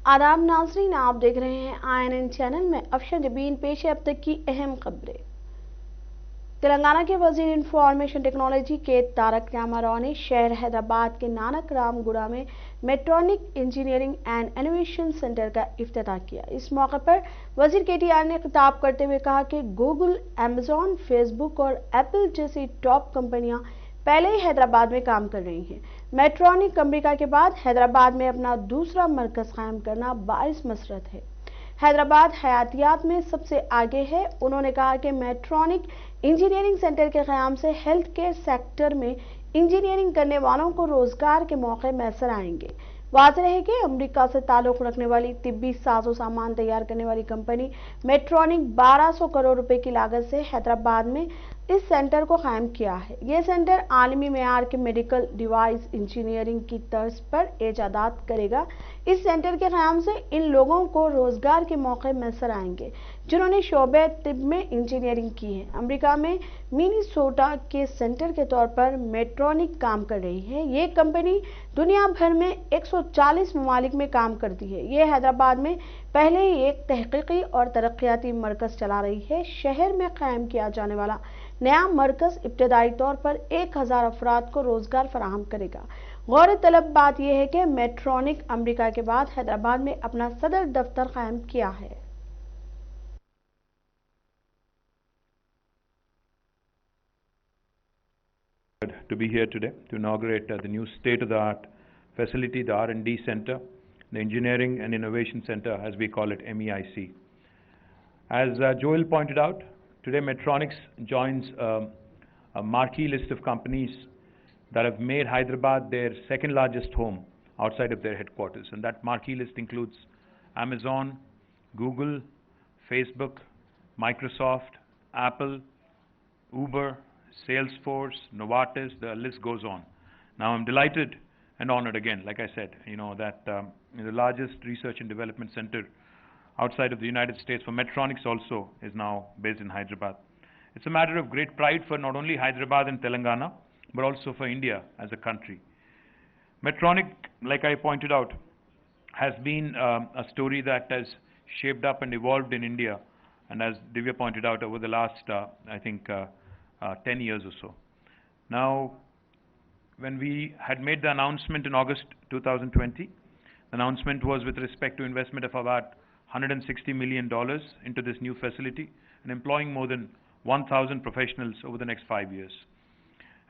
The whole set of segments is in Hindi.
आदाब नाज़रीन, आप देख रहे हैं INN चैनल में। अफशर जबीन पेश है अब तक की अहम खबरें। तेलंगाना के वजीर इंफॉर्मेशन टेक्नोलॉजी के तारक रामाराव ने शहर हैदराबाद के नानक रामगुड़ा में Medtronic engineering and innovation centre का इफ्तिताह किया। इस मौके पर वजीर KTR ने खिताब करते हुए कहा कि गूगल, अमेजॉन, फेसबुक और एप्पल जैसी टॉप कंपनियां पहले ही हैदराबाद में काम कर रही हैं। मेट्रॉनिक अमेरिका के बाद हैदराबाद में अपना दूसरा मरकज कायम करना बाइस मसरत है। हैदराबाद हयातियात में सबसे आगे है। उन्होंने कहा कि मेट्रॉनिक इंजीनियरिंग सेंटर के क़याम से हेल्थ केयर सेक्टर में इंजीनियरिंग करने वालों को रोजगार के मौके मैसर आएंगे। वाज़ेह है कि अमेरिका से ताल्लुक़ रखने वाली तिब्बी साजो सामान तैयार करने वाली कंपनी मेट्रॉनिक 1200 करोड़ रुपए की लागत से हैदराबाद में इस सेंटर को कायम किया है। ये सेंटर आलमी मेयार के मेडिकल डिवाइस इंजीनियरिंग की तर्ज पर इजादात करेगा। इस सेंटर के क़याम से इन लोगों को रोजगार के मौके मैसर आएंगे जिन्होंने शोबे तिब में इंजीनियरिंग की है। अमेरिका में मिनीसोटा के सेंटर के तौर पर मेट्रॉनिक काम कर रही है। ये कंपनी दुनिया भर में 140 ममालिक में काम करती है। ये हैदराबाद में पहले ही एक तहकीकी और तरक्याती मरकज चला रही है। शहर में कायम किया जाने वाला नया मरकज इब्तदाई तौर पर 1000 अफराद को रोजगार फराहम करेगा। गौरतलब बात यह है कि मेट्रॉनिक अमेरिका के बाद हैदराबाद में अपना सदर दफ्तर कायम किया है। To be here today to inaugurate the new state-of-the-art facility, the R&D Center, the Engineering and Innovation Center, as we call it, MEIC. As Joel pointed out, today Medtronics joins a marquee list of companies that have made Hyderabad their second largest home outside of their headquarters. And that marquee list includes Amazon, Google, Facebook, Microsoft, Apple, Uber, Salesforce, Novartis, the list goes on. Now I'm delighted and honored again, like I said, that the largest research and development center outside of the United States for Medtronics also is now based in Hyderabad. It's a matter of great pride for not only Hyderabad and Telangana, but also for India as a country. Medtronic, like I pointed out, has been a story that has shaped up and evolved in India, and as Divya pointed out, over the last, 10 years or so. Now, when we had made the announcement in August 2020, the announcement was with respect to investment of about $160 million into this new facility and employing more than 1,000 professionals over the next 5 years.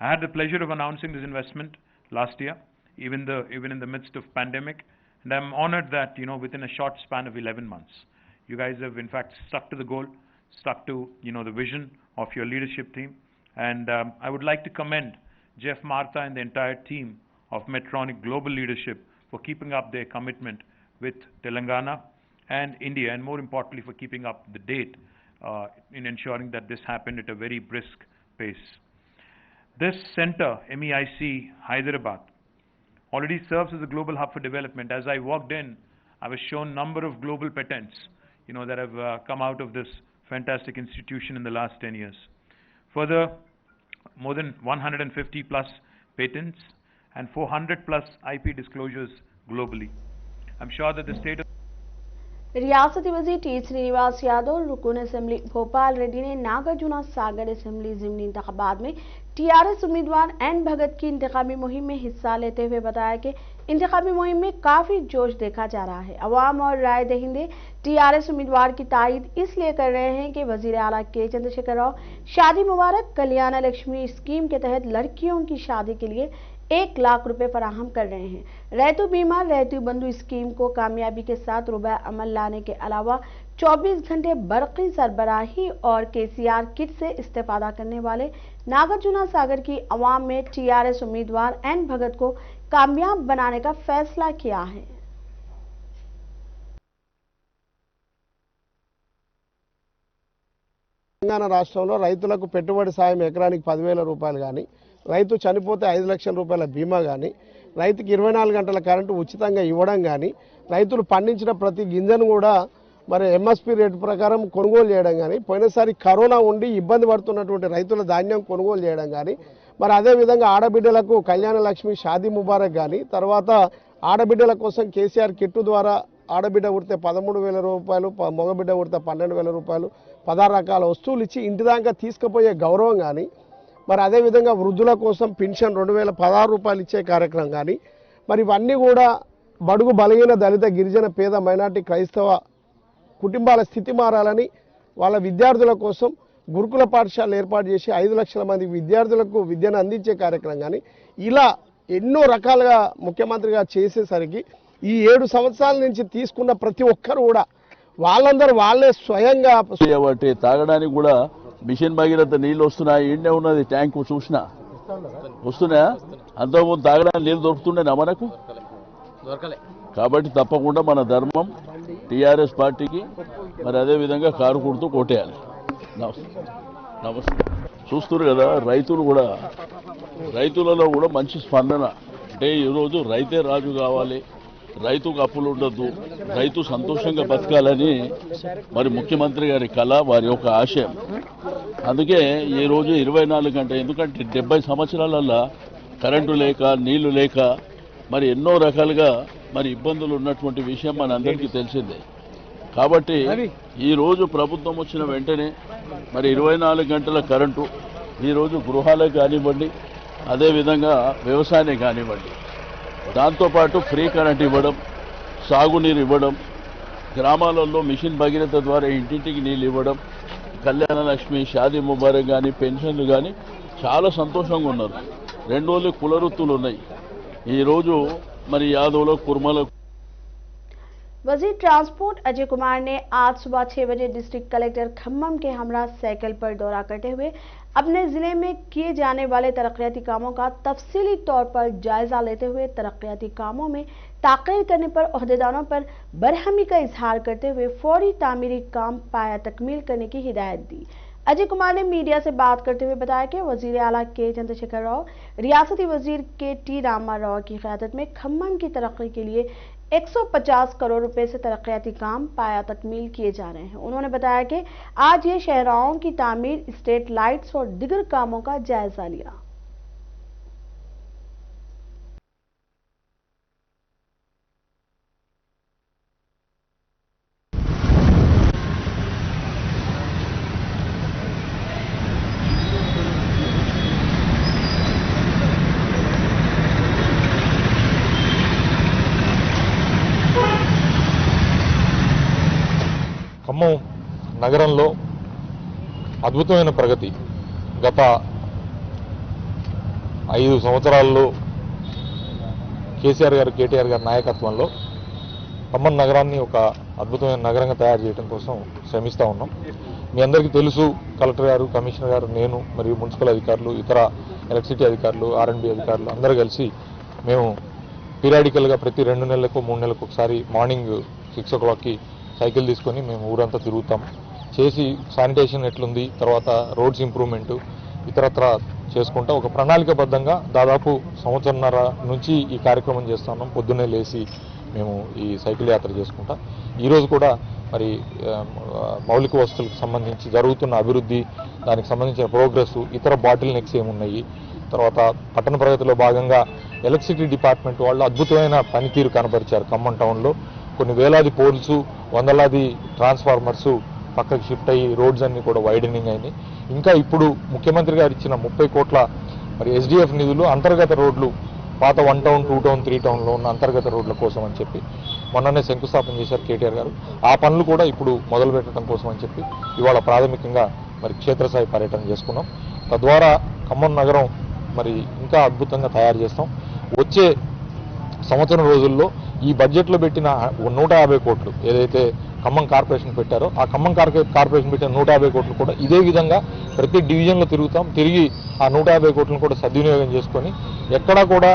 I had the pleasure of announcing this investment last year, even in the midst of pandemic, and I'm honored that within a short span of 11 months, you guys have in fact stuck to the goal, stuck to the vision of your leadership team, and I would like to commend Jeff Martha and the entire team of Medtronic Global Leadership for keeping up their commitment with Telangana and India, and more importantly for keeping up the date in ensuring that this happened at a very brisk pace. This center, MEIC Hyderabad, already serves as a global hub for development. As I walked in, I was shown a number of global patents that have come out of this fantastic institution in the last 10 years. Further, more than 150 plus patents and 400 plus IP disclosures globally. I'm sure that the state of रियासती वज़ीर T. श्रीनिवास यादव और रुकन असेंबली भोपाल रेड्डी ने नागार्जुना सागर असेंबली ज़िमनी इंतखाबात में TRS उम्मीदवार N. भगत की इंतखाबी मुहिम में हिस्सा लेते हुए बताया कि इंतखाबी मुहिम में काफ़ी जोश देखा जा रहा है। अवाम और राय दहिंदे TRS उम्मीदवार की तायीद इसलिए कर रहे हैं कि वज़ीर आला के चंद्रशेखर राव शादी मुबारक कल्याण लक्ष्मी स्कीम के तहत लड़कियों की शादी के लिए 1 लाख रुपए फराहम कर रहे हैं। रैतु बीमा रैतु बंधु स्कीम को कामयाबी के साथ रुबा अमल लाने के अलावा 24 घंटे बरक़ी सरबराही और KCR किट से इस्तेफादा करने वाले नागार्जुना सागर की अवाम में TRS उम्मीदवार N. भगत को कामयाब बनाने का फैसला किया है। తెలంగాణ రాష్ట్రంలో రైతులకు పెట్టుబడి సాయం ఎకరానికి 10,000 రూపాయలు గాని, రైతు చనిపోతే 5 లక్షల రూపాయల బీమా గాని, రైతుకి 24 గంటల కరెంటు ఉచితంగా ఇవ్వడం గాని, రైతులు పండించిన ప్రతి గింజను కూడా మరి MSP రేట్ ప్రకారం కొనుగోలు చేయడం గాని, పోయినసారి కరోనా ఉండి ఇబ్బంది పడుతున్నటువంటి రైతుల ధాన్యం కొనుగోలు చేయడం గాని, మరి అదే విధంగా ఆడబిడ్డలకు కళ్యాణ లక్ష్మి షాదీ ముబారక్ గాని, తర్వాత ఆడబిడ్డల కోసం KCR కిట్టు ద్వారా ఆడబిడ్డ పుడితే 13,000 రూపాయలు, మగబిడ్డ పుడితే 12,000 రూపాయలు, 16 రకాల వస్తువులు ఇచ్చి ఇంటి దాకా తీసుకుపోయే గౌరవం కానీ, మరి అదేవిధంగా వృద్ధుల కోసం పెన్షన్ 2,016 రూపాయలు ఇచ్చే కార్యక్రమం కానీ, మరి ఇవన్నీ కూడా బడుగు బలహీన దళిత గిరిజన పేద మైనార్టీ క్రైస్తవ కుటుంబాల స్థితి మారాలని వాళ్ళ విద్యార్థుల కోసం గురుకుల పాఠశాలలు ఏర్పాటు చేసి 5 లక్షల మంది విద్యార్థులకు విద్యను అందించే కార్యక్రమం కానీ, ఇలా ఎన్నో రకాలుగా ముఖ్యమంత్రిగా చేసేసరికి ఈ 7 సంవత్సరాల నుంచి తీసుకున్న ప్రతి ఒక్కరు కూడా వాళ్ళందరూ వాళ్ళే స్వయంగా కాబట్టి తాగడానికి కూడా మిషన్ భగీరథ నీళ్ళు వస్తున్నాయి. ఈడనే ఉన్నది ట్యాంకు చూసినా వస్తున్నాయా? అంతకుముందు తాగడానికి నీళ్ళు దొరుకుతుండేనా మనకు? కాబట్టి తప్పకుండా మన ధర్మం టీఆర్ఎస్ పార్టీకి, మరి అదేవిధంగా కారు కుడుతూ కొట్టేయాలి. నమస్తే. చూస్తున్నారు కదా, రైతులలో కూడా మంచి స్పందన. అంటే ఈరోజు రైతే రాజు కావాలి, రైతుకు అప్పులు ఉండద్దు, రైతు సంతోషంగా బతకాలని మరి ముఖ్యమంత్రి గారి కళ, వారి యొక్క ఆశయం. అందుకే ఈరోజు 24 గంటలు, ఎందుకంటే 70 సంవత్సరాలల్లా కరెంటు లేక నీళ్లు లేక మరి ఎన్నో రకాలుగా మరి ఇబ్బందులు ఉన్నటువంటి విషయం మనందరికీ తెలిసిందే. కాబట్టి ఈరోజు ప్రభుత్వం వచ్చిన వెంటనే మరి 24 గంటల కరెంటు ఈరోజు గృహాలకు కానివ్వండి, అదేవిధంగా వ్యవసాయానికి కానివ్వండి, దాంతోపాటు ఫ్రీ కరెంట్ ఇవ్వడం, సాగునీరు ఇవ్వడం, గ్రామాలలో మిషన్ భగీరథ ద్వారా ఇంటింటికి నీళ్ళు ఇవ్వడం, కళ్యాణ లక్ష్మి, షాదీ ముబారక్ కానీ, పెన్షన్లు కానీ చాలా సంతోషంగా ఉన్నారు. 2 రోజులు కుల వృత్తులు ఉన్నాయి. ఈరోజు మరి యాదవులు, కుర్మలు. वजीर ट्रांसपोर्ट अजय कुमार ने आज सुबह 6 बजे डिस्ट्रिक्ट कलेक्टर खम्मम के हमरा साइकिल पर दौरा करते हुए अपने जिले में किए जाने वाले तरक्याती कामों का तफसीली तौर पर जायजा लेते हुए तरक्याती कामों में ताक़ीर करने पर ओहदेदारों पर बरहमी का इजहार करते हुए फौरी तामीरी काम पाया तकमील करने की हिदायत दी। अजय कुमार ने मीडिया से बात करते हुए बताया कि वजीर आला के चंद्रशेखर राव, रियासती वजीर के टी रामा राव की क़यादत में खम्मम की तरक्की के लिए 150 करोड़ रुपए से तरक्याती काम पाया तकमील किए जा रहे हैं। उन्होंने बताया कि आज ये शहराओं की तामीर, स्ट्रीट लाइट्स और दीगर कामों का जायजा लिया। ఖమ్మం నగరంలో అద్భుతమైన ప్రగతి గత 5 సంవత్సరాల్లో కేసీఆర్ గారు, కేటీఆర్ గారి నాయకత్వంలో ఖమ్మం నగరాన్ని ఒక అద్భుతమైన నగరంగా తయారు చేయడం కోసం శ్రమిస్తూ ఉన్నాం. మీ అందరికీ తెలుసు, కలెక్టర్ గారు, కమిషనర్ గారు, నేను మరియు మున్సిపల్ అధికారులు, ఇతర ఎలక్ట్రిసిటీ అధికారులు, R&B అధికారులు అందరూ కలిసి మేము పీరియాడికల్గా ప్రతి 2 నెలలకు 3 నెలలకు ఒకసారి మార్నింగ్ 6 o'clockకి సైకిల్ తీసుకొని మేము ఊరంతా తిరుగుతాం. చేసి శానిటేషన్ ఎట్లుంది, తర్వాత రోడ్స్ ఇంప్రూవ్మెంటు, ఇతరత్ర చేసుకుంటా ఒక ప్రణాళికబద్ధంగా దాదాపు సంవత్సరంన్నర నుంచి ఈ కార్యక్రమం చేస్తున్నాం. పొద్దున్నే లేచి మేము ఈ సైకిల్ యాత్ర చేసుకుంటా. ఈరోజు కూడా మరి మౌలిక వసతులకు సంబంధించి జరుగుతున్న అభివృద్ధి, దానికి సంబంధించిన ప్రోగ్రెస్, ఇతర బాటిల్ నెక్స్ ఏమున్నాయి, తర్వాత పట్టణ ప్రగతిలో భాగంగా ఎలక్ట్రిసిటీ డిపార్ట్మెంట్ వాళ్ళు అద్భుతమైన పనితీరు కనబరిచారు. ఖమ్మం టౌన్లో కొన్ని వేలాది పోల్స్, వందలాది ట్రాన్స్ఫార్మర్స్ పక్కకి షిఫ్ట్ అయ్యి రోడ్స్ అన్ని కూడా వైడనింగ్ అయినాయి. ఇంకా ఇప్పుడు ముఖ్యమంత్రి గారు ఇచ్చిన 30 కోట్ల మరి SDF నిధులు అంతర్గత రోడ్లు, పాత 1 టౌన్, 2 టౌన్, 3 టౌన్లో ఉన్న అంతర్గత రోడ్ల కోసం అని చెప్పి మొన్ననే శంకుస్థాపన చేశారు కేటీఆర్ గారు. ఆ పనులు కూడా ఇప్పుడు మొదలు పెట్టడం కోసం అని చెప్పి ఇవాళ ప్రాథమికంగా మరి క్షేత్రస్థాయి పర్యటన చేసుకున్నాం. తద్వారా ఖమ్మం నగరం మరి ఇంకా అద్భుతంగా తయారు చేస్తాం. వచ్చే సంవత్సరం రోజుల్లో ఈ బడ్జెట్లో పెట్టిన 150 కోట్లు ఏదైతే ఖమ్మం కార్పొరేషన్ పెట్టారో, ఆ ఖమ్మం కార్పొరేషన్ పెట్టిన 150 కోట్లు కూడా ఇదే విధంగా ప్రతి డివిజన్లో తిరుగుతాం. తిరిగి ఆ 150 కోట్లను కూడా సద్వినియోగం చేసుకొని ఎక్కడా కూడా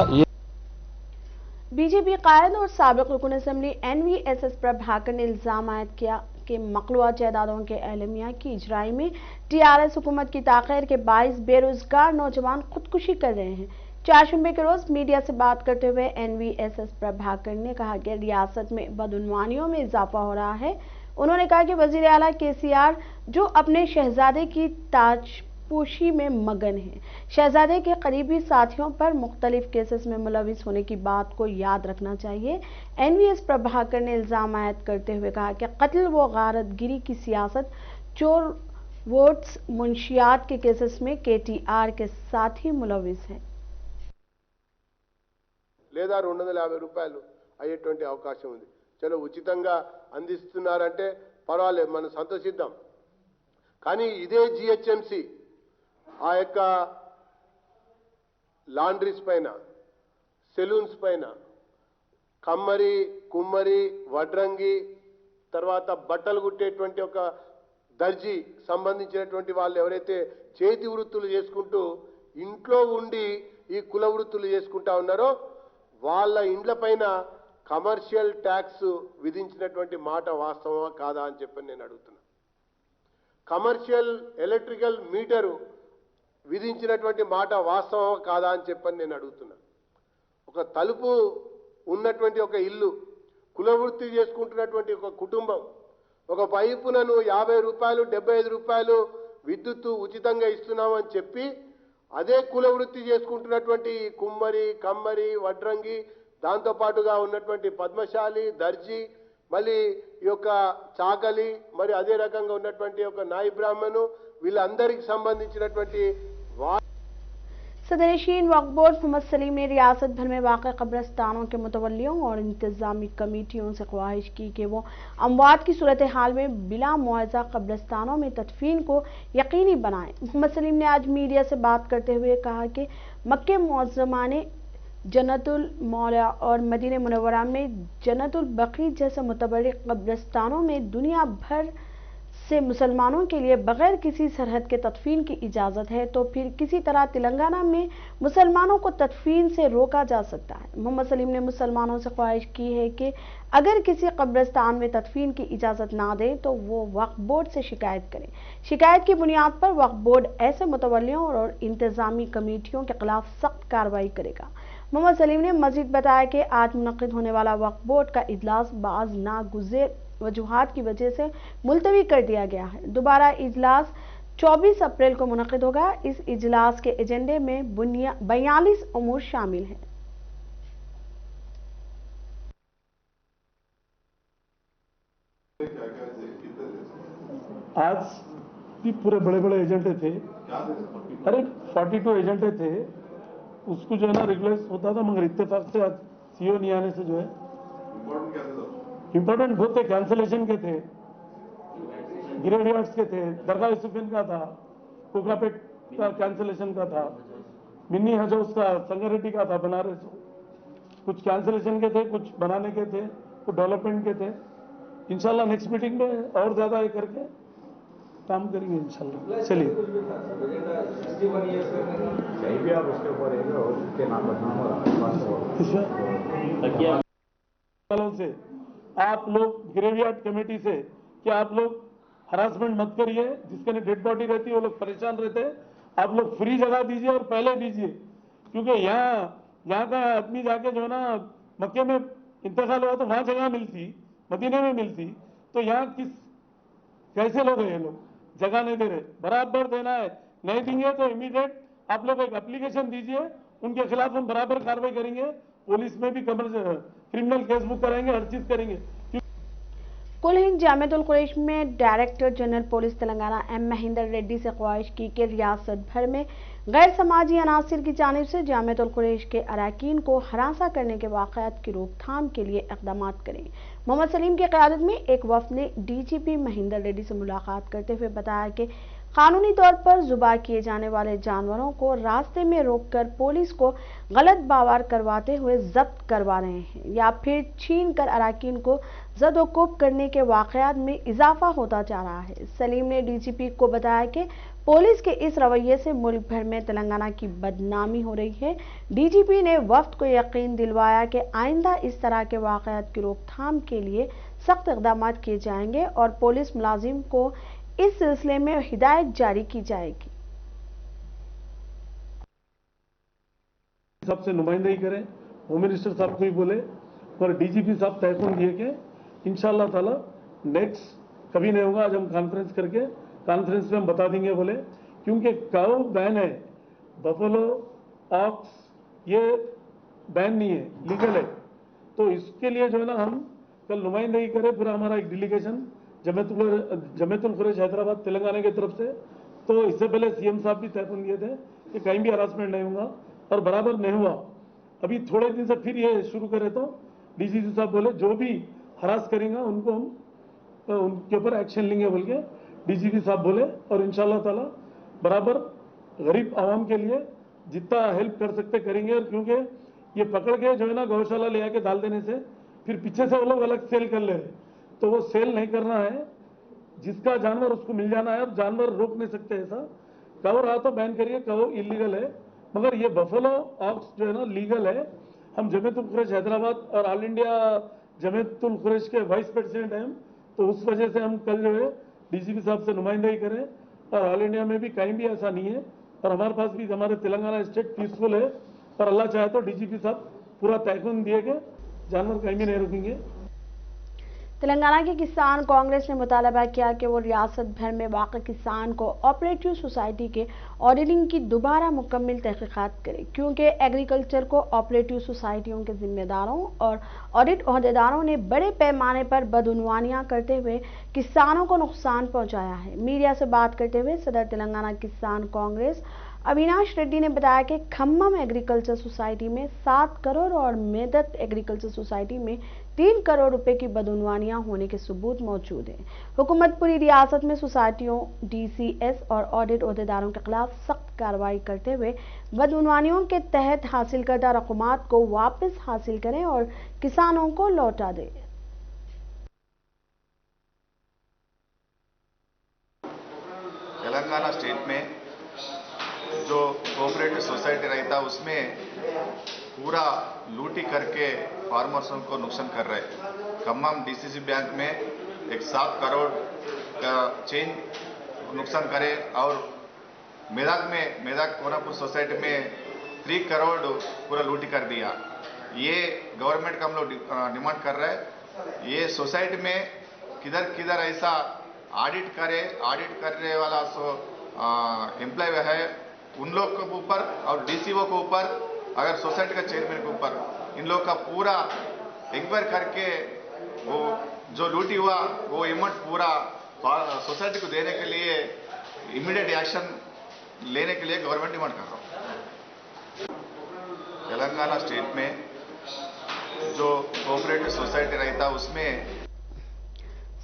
बीजेपी कायद और साबिक रुकन असम्बली NVSS प्रभाकर ने इल्जाम आयद किया कि मखलूआ जायदादों के एलमिया की इजराई में TRS हुकूमत की ताख़ीर के बाइस बेरोजगार नौजवान खुदकुशी कर रहे हैं। चारशंबे के रोज मीडिया से बात करते हुए NVSS प्रभाकर ने कहा कि रियासत में बदउनवानियों में इजाफा हो रहा है। उन्होंने कहा कि वजीर आला KCR जो अपने शहजादे की ताज पोशी में मगन है। शहजादे के करीबी साथियों पर मुख्तलिफ केसेस में मुलविस होने की बात को याद रखना चाहिए। एनवीएस प्रभाकर ने इल्जाम आयद करते हुए कहा कि कत्ल व गारतगिरी की सियासत, चोर वोट्स, मुंशियात के केसेस में केटीआर के साथ ही मुलविस है। లేదా 250 రూపాయలు అయ్యేటువంటి అవకాశం ఉంది. చలో ఉచితంగా అందిస్తున్నారంటే పర్వాలేదు, మనం సంతోషిద్దాం. కానీ ఇదే జిహెచ్ఎంసి ఆ యొక్క లాండ్రీస్ పైన, సెలూన్స్ పైన, కమ్మరి, కుమ్మరి, వడ్రంగి, తర్వాత బట్టలు కుట్టేటువంటి ఒక దర్జీ సంబంధించినటువంటి వాళ్ళు ఎవరైతే చేతి వృత్తులు చేసుకుంటూ ఇంట్లో ఉండి ఈ కుల వృత్తులు చేసుకుంటా ఉన్నారో వాళ్ళ ఇండ్ల పైన కమర్షియల్ ట్యాక్స్ విధించినటువంటి మాట వాస్తవమా కాదా అని చెప్పి నేను అడుగుతున్నా. కమర్షియల్ ఎలక్ట్రికల్ మీటరు విధించినటువంటి మాట వాస్తవమా కాదా అని చెప్పని నేను అడుగుతున్నా. ఒక తలుపు ఉన్నటువంటి ఒక ఇల్లు, కులవృత్తి చేసుకుంటున్నటువంటి ఒక కుటుంబం, ఒక పైపునను 50 రూపాయలు 75 రూపాయలు విద్యుత్తు ఉచితంగా ఇస్తున్నామని చెప్పి అదే కులవృత్తి చేసుకుంటున్నటువంటి కుమ్మరి, కమ్మరి, వడ్రంగి, దాంతోపాటుగా ఉన్నటువంటి పద్మశాలి, దర్జీ, మళ్ళీ ఈ యొక్క చాకలి, మరి అదే రకంగా ఉన్నటువంటి ఒక నాయి బ్రాహ్మణు, వీళ్ళందరికీ సంబంధించినటువంటి सदरनशीन वक्फ बोर्ड मोहम्मद सलीम ने रियासत भर में वाक़ कब्रिस्तानों के मुतवल्लियों और इंतजामी कमेटियों से ख्वाहिश की कि वो अमवात की सूरत हाल में बिला मुआवजा कब्रिस्तानों में तदफीन को यकीनी बनाएं। मोहम्मद सलीम ने आज मीडिया से बात करते हुए कहा कि मक्के मुअज़्ज़मा ने जन्नतुल मौला और मदीना मुनव्वरा में जन्नतुल बकी जैसे मुतबर्रिक कब्रिस्तानों में दुनिया भर से मुसलमानों के लिए बगैर किसी सरहद के तदफीन की इजाज़त है, तो फिर किसी तरह तेलंगाना में मुसलमानों को तदफीन से रोका जा सकता है। मोहम्मद सलीम ने मुसलमानों से ख्वाहिश की है कि अगर किसी कब्रिस्तान में तदफीन की इजाज़त ना दे तो वो वक्फ बोर्ड से शिकायत करें। शिकायत की बुनियाद पर वक्फ बोर्ड ऐसे मुतवल्लियों और इंतजामी कमेटियों के खिलाफ सख्त कार्रवाई करेगा। मोहम्मद सलीम ने मजीद बताया कि आज मुनक़िद होने वाला वक्फ बोर्ड का इजलास बाज़ नागुज़ेर वजूहात की वजह से मुलतवी कर दिया गया है। दोबारा इजलास 24 अप्रैल को मुनक़िद होगा। इस इजलास के एजेंडे में 42 उमूर शामिल हैं। आज भी पूरे बड़े बड़े एजेंडे थे, अरे 42 एजेंडे थे, उसको जो है ना रेगुलराइज होता था, मगर इत्तेफाक से आज सीओ नहीं आने से जो है इंपॉर्टेंट बहुत थे, कैंसलेशन के थे, ग्रेड यार्ड्स के थे, दरगाह यूसुफियन का था, कोकापेट का कैंसलेशन का था, मिनी हज हाउस का, संगारेड्डी का था, बनारस, कुछ कैंसलेशन के थे, कुछ बनाने के थे, कुछ डेवलपमेंट के थे। इंशाल्लाह नेक्स्ट मीटिंग में और ज्यादा ये करके काम करेंगे इंशाल्लाह। चलिए से आप लोग ग्रेवयार्ड कमेटी से कि आप लोग हरासमेंट मत करिए, जिसके लिए डेड बॉडी रहती है वो लोग परेशान रहते हैं, आप लोग फ्री जगह दीजिए और पहले दीजिए, क्योंकि यहाँ का आदमी जाके जो है ना मक्के में इंतकाल हुआ तो वहां जगह मिलती, मदीने में मिलती, तो यहाँ कैसे लोग हैं ये लोग जगह नहीं दे रहे, बराबर देना है, नहीं देंगे तो इमीडिएट आप लोग एक एप्लीकेशन दीजिए, उनके खिलाफ हम बराबर कार्रवाई करेंगे, पुलिस में भी क्रिमिनल केस बुक कराएंगे, हर चीज करेंगे। कुल हिंद जामियतुल कुरैश में director general police Telangana M Mahendra Reddy से ख्वाहिश की कि रियासत भर में गैर समाजी अनासिर की जानिब से जामियतुल कुरैश के अरकान को हरासा करने के वाक़यात की रोकथाम के लिए इक़दाम करें। मोहम्मद सलीम की क़यादत में एक वफ़द ने डीजीपी महेंद्र रेड्डी से मुलाकात करते हुए बताया कि कानूनी तौर पर ज़ुबा किए जाने वाले जानवरों को रास्ते में रोककर पुलिस को गलत बावर करवाते हुए जब्त करवा रहे हैं या फिर छीन कर अरकान को ज़द-ओ-कुब करने के वाक़यात में इजाफा होता जा रहा है। सलीम ने डीजीपी को बताया कि पुलिस के इस रवैये से मुल्क भर में तेलंगाना की बदनामी हो रही है। डीजीपी ने वफ़द को यकीन दिलवाया कि आइंदा इस तरह के वाक़यात की रोकथाम के लिए सख्त इक़दाम किए जाएंगे और पुलिस मुलाजिम को इस सिलसिले में हिदायत जारी की जाएगी। सबसे नुमाइंदगी करें, होम मिनिस्टर साहब को भी बोले और डीजीपी साहब तहकुन दिए कि इंशाअल्लाह ताला नेक्स्ट कभी नहीं होगा। आज हम कॉन्फ्रेंस करके कॉन्फ्रेंस में हम बता देंगे बोले क्योंकि काऊ बैन है, बफेलो, ऑक्स ये बैन नहीं है, लीगल है। तो इसके लिए जो है ना हम कल नुमाइंदगी करें, पूरा हमारा एक डेलीगेशन जमेतुल कुरैश हैदराबाद तेलंगाना की तरफ से। तो इससे पहले सीएम साहब भी तय किए थे कि कहीं भी हरासमेंट नहीं होगा, और बराबर नहीं हुआ। अभी थोड़े दिन से फिर ये शुरू करे तो डीजीपी साहब बोले जो भी हरास करेंगे उनको हम उनके ऊपर एक्शन लेंगे बोल के डीजीपी साहब बोले। और इंशाल्लाह ताला बराबर गरीब आवाम के लिए जितना हेल्प कर सकते करेंगे। और क्योंकि ये पकड़ के जो है ना गौशाला ले आके डाल देने से फिर पीछे से वो लोग अलग सेल कर ले रहे, तो वो सेल नहीं करना है। जिसका जानवर उसको मिल जाना है। अब जानवर रोक नहीं सकते ऐसा। काऊ रहा तो बैन करिए, काऊ इलीगल है, मगर ये बफेलो ऑक्स जो है ना लीगल है। हम जमेतुल कुरैश हैदराबाद और ऑल इंडिया जमेतुल कुरैश के वाइस प्रेसिडेंट हैं, तो उस वजह से हम कल जो है डीजीपी साहब से नुमाइंदगी करें। और ऑल इंडिया में भी कहीं भी ऐसा नहीं है, और हमारे पास भी हमारे तेलंगाना स्टेट पीसफुल है। और अल्लाह चाहे तो डीजीपी साहब पूरा तहकीक दिए के जानवर कहीं भी नहीं रुकेंगे। तेलंगाना के किसान कांग्रेस ने मुतालबा किया कि वो रियासत भर में वाक़ किसान को ऑपरेटिव सोसाइटी के ऑडिटिंग की दोबारा मुकम्मल तहकीकात करे, क्योंकि एग्रीकल्चर को ऑपरेटिव सोसाइटियों के जिम्मेदारों और ऑडिट अहदेदारों ने बड़े पैमाने पर बदउनवानियां करते हुए किसानों को नुकसान पहुंचाया है। मीडिया से बात करते हुए सदर तेलंगाना किसान कांग्रेस अविनाश रेड्डी ने बताया कि खम्मम एग्रीकल्चर सोसाइटी में 7 करोड़ और मेदत एग्रीकल्चर सोसाइटी में 3 करोड़ रुपए की बदउनवानियां होने के सबूत मौजूद हैं। हुकूमत पूरी रियासत में सोसाइटियों, डीसीएस और ऑडिट अहदेदारों के खिलाफ सख्त कार्रवाई करते हुए बदउनवानियों के तहत हासिल करदा रकूमात को वापस हासिल करें और किसानों को लौटा दें। तेलंगाना स्टेट में जो कोऑपरेटिव सोसाइटी रहता उसमें पूरा लूटी करके फार्मर्स को नुकसान कर रहे। खम्मम डीसीसी बैंक में एक 7 करोड़ का चेंज नुकसान करे, और मेदाक कोनापुर सोसाइटी में 3 करोड़ पूरा लूटी कर दिया। ये गवर्नमेंट का हम लोग डिमांड कर रहे हैं। ये सोसाइटी में किधर किधर ऐसा ऑडिट करने वाला एम्प्लॉय है, उन लोग के ऊपर और डीसीओ के ऊपर, अगर सोसाइटी का चेयरमैन के ऊपर, इन लोग का पूरा इंक्वायरी करके वो जो लूटी हुआ वो अमाउंट पूरा सोसाइटी को देने के लिए इमीडिएट एक्शन लेने के लिए गवर्नमेंट डिमांड कर रहा हूँ। तेलंगाना स्टेट में जो कोऑपरेटिव सोसाइटी रहता उसमें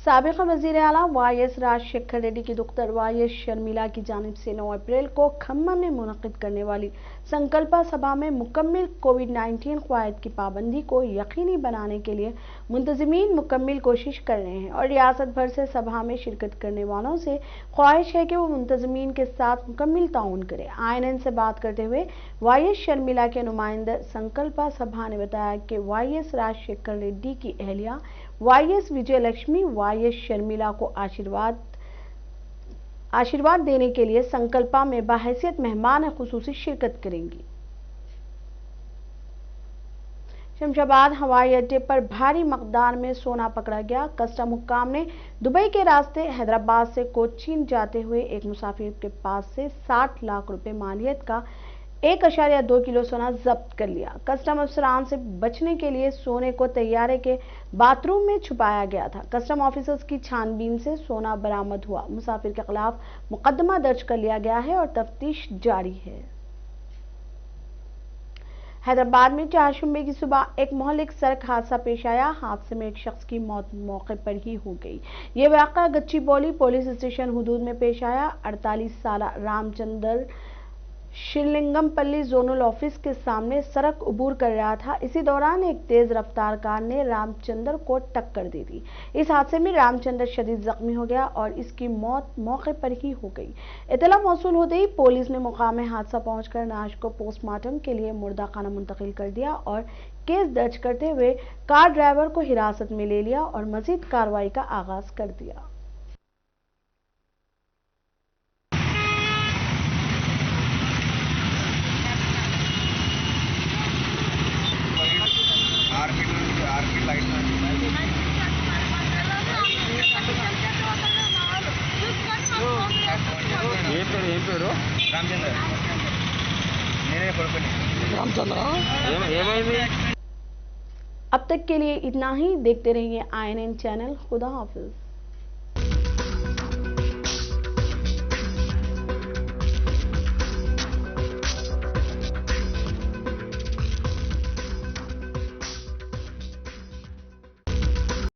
साबिक़ वज़ीर आला वाईएस राजशेखर रेड्डी की दुख्तर वाईएस शर्मिला की जानिब से 9 अप्रैल को खम्मम में मुनक़िद करने वाली संकल्पा सभा में मुकम्मल कोविड-19 क़वायद की पाबंदी को यकीनी बनाने के लिए मुंतज़मीन मुकम्मल कोशिश कर रहे हैं और रियासत भर से सभा में शिरकत करने वालों से ख्वाहिश है कि वो मुंतज़मीन के साथ मुकम्मल ताउन करें। आईएनएन से बात करते हुए वाईएस शर्मिला के नुमाइंदा संकल्पा सभा ने बताया कि वाईएस राजशेखर रेड्डी की अहलिया वाईएस विजय लक्ष्मी वाईएस शर्मिला को आशीर्वाद देने के लिए संकल्पा में बाहैसियत मेहमान खुसूसी शिरकत करेंगी। शमशाबाद हवाई अड्डे पर भारी मकदार में सोना पकड़ा गया। कस्टम हुक्काम ने दुबई के रास्ते हैदराबाद से कोचीन जाते हुए एक मुसाफिर के पास से 60 लाख रुपए मालियत का 1.2 किलो सोना जब्त कर लिया। कस्टम अफसरान से बचने के लिए सोने को तैयारे के बाथरूम में छुपाया गया था। कस्टम ऑफिसर्स की छानबीन से सोना बरामद हुआ। मुसाफिर के खिलाफ मुकदमा दर्ज कर लिया गया है और तफ्तीश जारी है। हैदराबाद में चारशंबे की सुबह एक महलिक सड़क हादसा पेश आया। हादसे में एक शख्स की मौत मौके पर ही हो गई। ये वाक़या गच्चीबौली पुलिस स्टेशन हुदूद में पेश आया। 48 साल रामचंद्र शिरलिंगमपल्ली जोनल ऑफिस के सामने सड़क उबूर कर रहा था। इसी दौरान एक तेज रफ्तार कार ने रामचंद्र को टक्कर दे दी। इस हादसे में रामचंद्र शदीद जख्मी हो गया और इसकी मौत मौके पर ही हो गई। इतला मौसूल होते ही पुलिस ने मुकाम हादसा पहुंचकर नाश को पोस्टमार्टम के लिए मुर्दाखाना मुंतकिल कर दिया और केस दर्ज करते हुए कार ड्राइवर को हिरासत में ले लिया और मजीद कार्रवाई का आगाज कर दिया। ఏం పేరు? నేనే కొడుకుని. ఏమైంది? अब तक के लिए इतना ही। देखते रहिए INN चैनल। खुदा हाफिज।